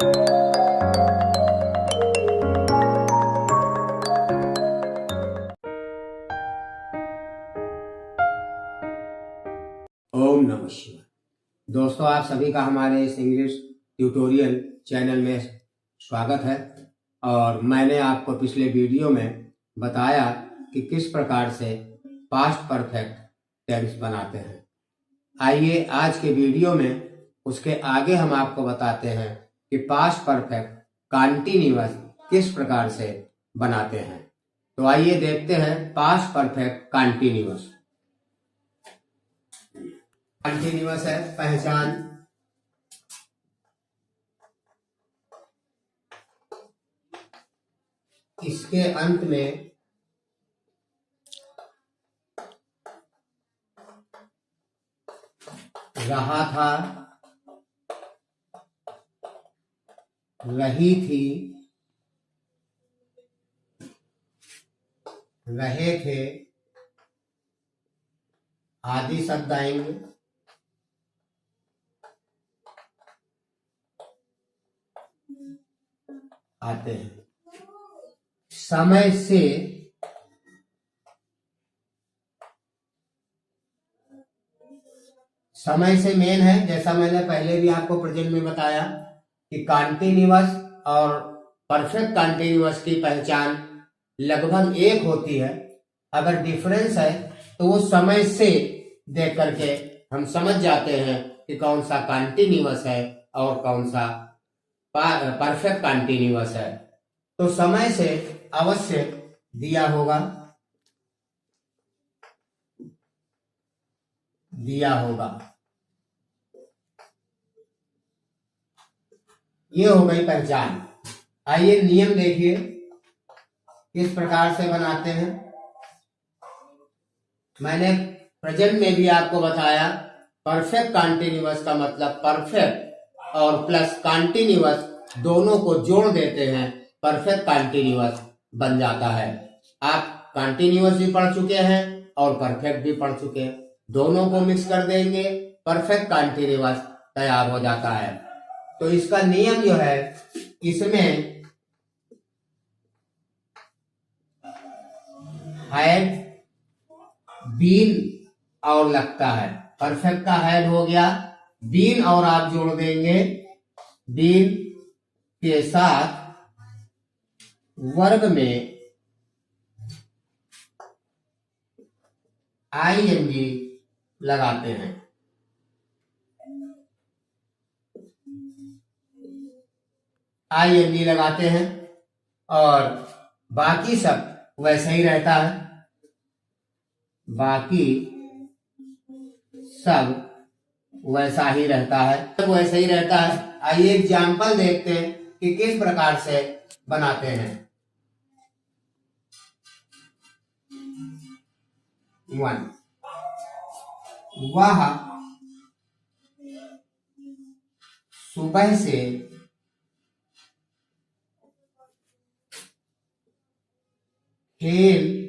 ओम नमः शिवाय। दोस्तों, आप सभी का हमारे इस इंग्लिश ट्यूटोरियल चैनल में स्वागत है। और मैंने आपको पिछले वीडियो में बताया कि किस प्रकार से पास्ट परफेक्ट टेंस बनाते हैं। आइए आज के वीडियो में उसके आगे हम आपको बताते हैं कि पास्ट परफेक्ट कंटीन्यूअस किस प्रकार से बनाते हैं। तो आइए देखते हैं पास्ट परफेक्ट कंटीन्यूअस। कंटीन्यूअस है पहचान, इसके अंत में रहा था, रही थी, रहे थे आदि शब्द आएंगे। आते हैं समय से, समय से मेन है, जैसा मैंने पहले भी आपको प्रेजेंट में बताया कि कंटीन्यूअस और परफेक्ट कंटीन्यूअस की पहचान लगभग एक होती है। अगर डिफरेंस है तो वो समय से देख करके हम समझ जाते हैं कि कौन सा कंटीन्यूअस है और कौन सा परफेक्ट कंटीन्यूअस है। तो समय से अवश्य दिया होगा, ये हो गई पहचान। आइए नियम देखिए किस प्रकार से बनाते हैं। मैंने प्रेजेंट में भी आपको बताया परफेक्ट कंटीन्यूअस का मतलब परफेक्ट और प्लस कंटीन्यूअस दोनों को जोड़ देते हैं, परफेक्ट कंटीन्यूअस बन जाता है। आप कंटीन्यूअस भी पढ़ चुके हैं और परफेक्ट भी पढ़ चुके हैं, दोनों को मिक्स कर देंगे, परफेक्ट कंटीन्यूअस तैयार हो जाता है। तो इसका नियम जो है, इसमें हैड, बीन और लगता है। परफेक्ट का हैड हो गया, बीन और आप जोड़ देंगे, बीन के साथ वर्ग में आईएनजी लगाते हैं। आईएनजी लगाते हैं और बाकी सब वैसे ही रहता है, बाकी सब वैसा ही रहता है, सब वैसा ही रहता है। आइए एग्जाम्पल देखते हैं कि किस प्रकार से बनाते हैं। 1, वह सुबह से खेल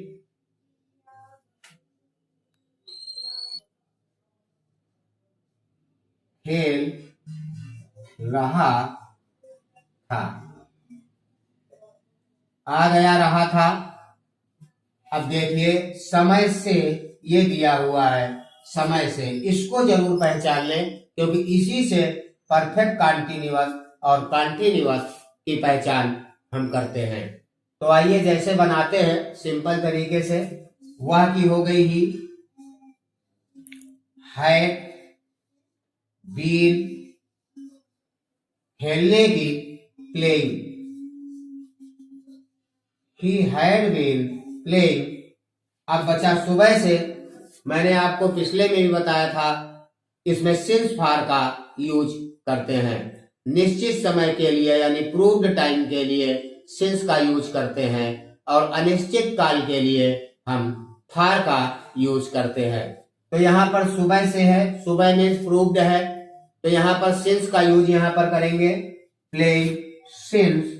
रहा था। आ गया रहा था। अब देखिए समय से ये दिया हुआ है, समय से, इसको जरूर पहचान लें क्योंकि इसी से परफेक्ट कंटीन्यूअस और कंटीन्यूअस की पहचान हम करते हैं। तो आइए जैसे बनाते हैं सिंपल तरीके से। वह की हो गई ही, हैड बीन, खेलने की playing, he had been playing. अब बचा सुबह से। मैंने आपको पिछले में भी बताया था, इसमें सिंस फार का यूज करते हैं। निश्चित समय के लिए यानी प्रूव्ड टाइम के लिए सिंस का यूज करते हैं और अनिश्चित काल के लिए हम फार का यूज करते हैं। तो यहाँ पर सुबह से है, सुबह मीन्स प्रूव्ड है, तो यहाँ पर सिंस का यूज यहाँ पर करेंगे, प्लेइंग सिंस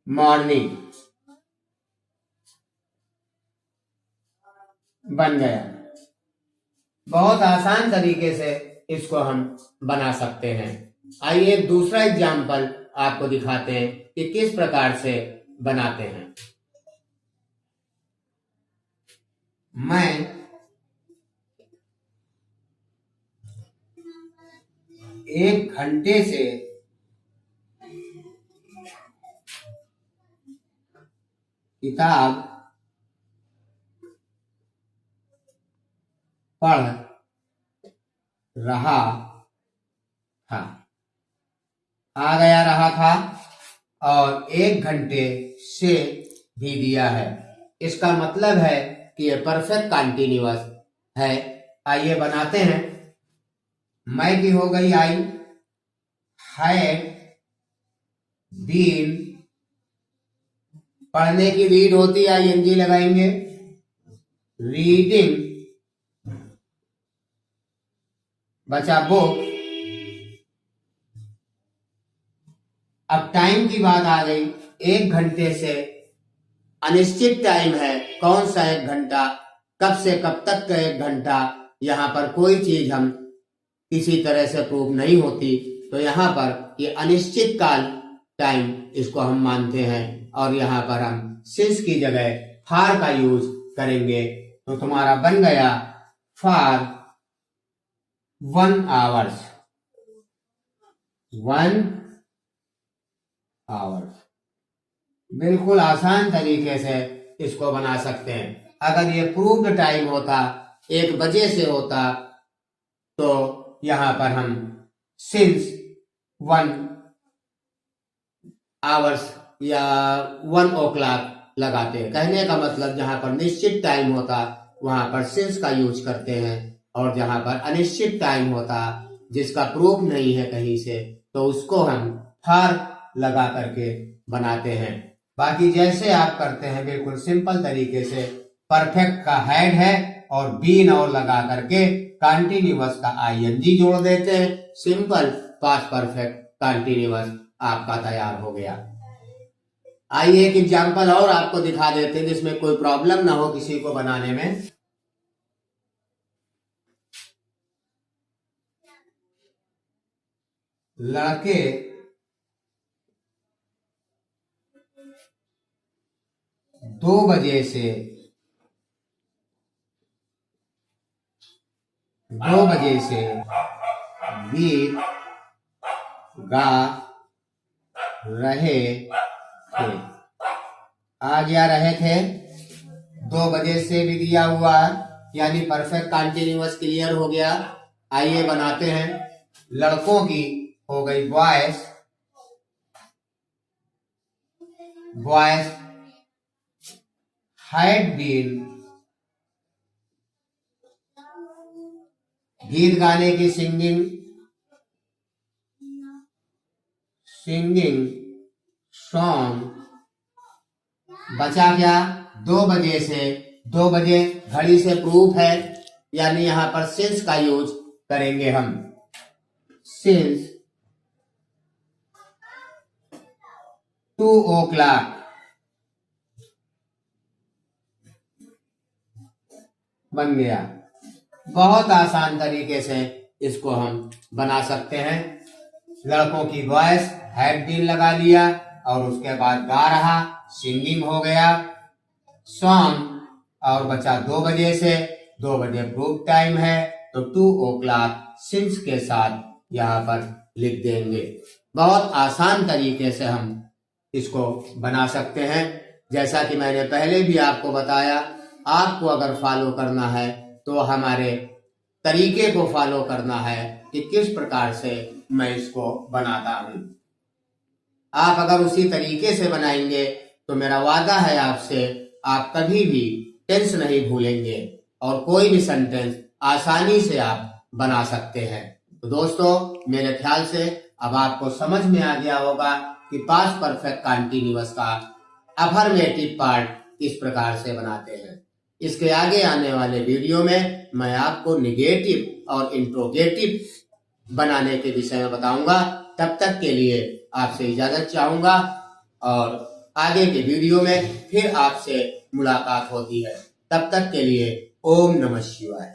मॉर्निंग बन गया। बहुत आसान तरीके से इसको हम बना सकते हैं। आइए दूसरा एग्जाम्पल आपको दिखाते हैं कि किस प्रकार से बनाते हैं। मैं 1 घंटे से किताब पढ़ रहा था। आ गया रहा था और 1 घंटे से भी दिया है। इसका मतलब है कि ये परफेक्ट कंटीन्यूअस है। आइए बनाते हैं। मैं की हो गई आई, हैड बीन, पढ़ने की रीड होती है, आईएनजी लगाएंगे, रीडिंग, बचा बुक। अब टाइम की बात आ गई। 1 घंटे से अनिश्चित टाइम है। कौन सा 1 घंटा, कब से कब तक का 1 घंटा, यहाँ पर कोई चीज हम किसी तरह से प्रूव नहीं होती, तो यहाँ पर ये अनिश्चित काल टाइम इसको हम मानते हैं और यहाँ पर हम सिंस की जगह फार का यूज करेंगे। तो तुम्हारा बन गया फॉर 1 आवर्स, 1 आवर्स। बिल्कुल आसान तरीके से इसको बना सकते हैं। अगर ये प्रूव्ड टाइम होता 1 बजे से होता तो यहां पर हम सिंस 1 आवर्स या 1 o'clock लगाते हैं। कहने का मतलब जहां पर निश्चित टाइम होता वहां पर सिंस का यूज करते हैं, और जहां पर अनिश्चित टाइम होता जिसका प्रूफ नहीं है कहीं से, तो उसको हम फॉर लगा करके बनाते हैं। बाकी जैसे आप करते हैं बिल्कुल सिंपल तरीके से, परफेक्ट का हैड है और बीन और लगा करके कंटीन्यूअस का आईएनजी जोड़ देते हैं। सिंपल पास्ट परफेक्ट कंटीन्यूअस आपका तैयार हो गया। आइए एक एग्जांपल और आपको दिखा देते हैं जिसमें कोई प्रॉब्लम ना हो किसी को बनाने में। लड़के 2 बजे से 2 बजे से गीत गा रहे थे। आ गया रहे थे, 2 बजे से भी दिया हुआ है, यानी परफेक्ट कंटीन्यूअस क्लियर हो गया। आइए बनाते हैं। लड़कों की हो गई बॉयज, बॉयज हैड बीन, गीत गाने की सिंगिंग, सिंगिंग सॉन्ग। बचा क्या 2 बजे से, 2 बजे घड़ी से प्रूफ है, यानी यहां पर सिंस का यूज करेंगे हम। सिंस 2 o'clock बन गया। बहुत आसान तरीके से इसको हम बना सकते हैं। लड़कों की वॉइस हैड बीन लगा लिया और उसके बाद गा रहा, सिंगिंग हो गया, सॉन्ग, और बचा 2 बजे से, 2 बजे प्रूफ टाइम है तो 2 o'clock सिंस के साथ यहाँ पर लिख देंगे। बहुत आसान तरीके से हम इसको बना सकते हैं। जैसा कि मैंने पहले भी आपको बताया, आपको अगर फॉलो करना है तो हमारे तरीके को फॉलो करना है कि किस प्रकार से मैं इसको बनाता हूं। आप अगर उसी तरीके से बनाएंगे तो मेरा वादा है आपसे, आप कभी भी टेंस नहीं भूलेंगे और कोई भी सेंटेंस आसानी से आप बना सकते हैं। तो दोस्तों, मेरे ख्याल से अब आपको समझ में आ गया होगा कि पास्ट परफेक्ट कंटीन्यूअस का अफर्मेटिव पार्ट इस प्रकार से बनाते हैं। इसके आगे आने वाले वीडियो में मैं आपको निगेटिव और इंट्रोगेटिव बनाने के विषय में बताऊंगा। तब तक के लिए आपसे इजाजत चाहूंगा और आगे के वीडियो में फिर आपसे मुलाकात होती है। तब तक के लिए ओम नमः शिवाय।